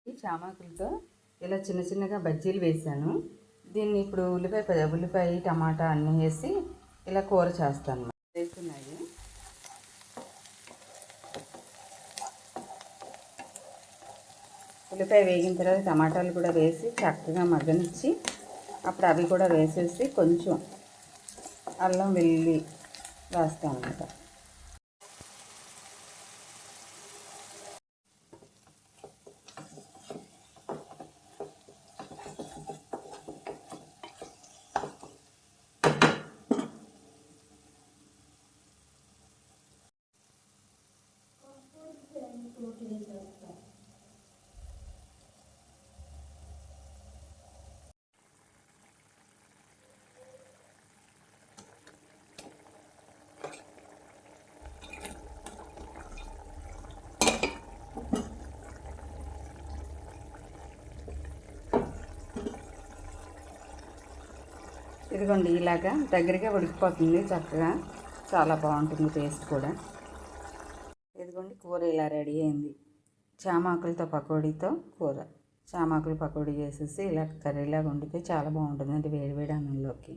ఈ చామాకులతో ఇలా చిన్న చిన్నగా బజ్జీలు వేసాను. దీన్ని ఇప్పుడు ఉల్లిపాయ టమాటా అన్నీ వేసి ఇలా కూర చేస్తాను. వేస్తున్నాయి. ఉల్లిపాయ వేగిన తర్వాత టమాటాలు కూడా వేసి చక్కగా మగ్గనిచ్చి అప్పుడు అవి కూడా వేసేసి కొంచెం అల్లం వెల్లుల్లి వేస్తాను అన్నమాట. ఇదిగోండి ఇలాగా దగ్గరగా ఉడికిపోతుంది చక్కగా, చాలా బాగుంటుంది టేస్ట్ కూడా. ఇదిగోండి కూర ఇలా రెడీ అయింది. చామాకులతో పకోడీతో కూర. చామాకులు పకోడీ చేసేసి ఇలా కర్రీలాగా వండితే చాలా బాగుంటుందండి వేడి వేడి అన్నంలోకి.